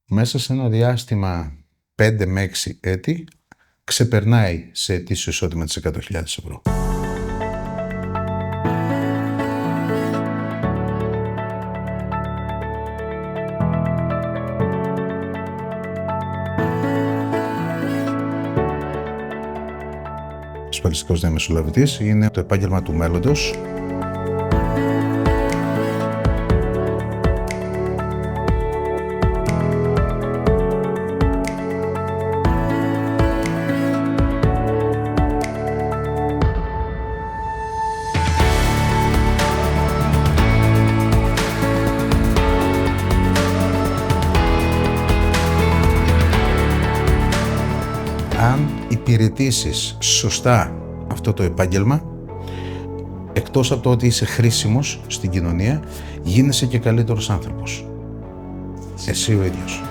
μέσα σε ένα διάστημα 5 με 6 έτη ξεπερνάει σε ετήσιο εισόδημα τις 100.000 ευρώ. Ασφαλιστικός διαμεσολαβητής είναι το επάγγελμα του μέλλοντος. Αν υπηρετήσεις σωστά αυτό το επάγγελμα, εκτός από το ότι είσαι χρήσιμος στην κοινωνία, γίνεσαι και καλύτερος άνθρωπος. Εσύ ο ίδιος.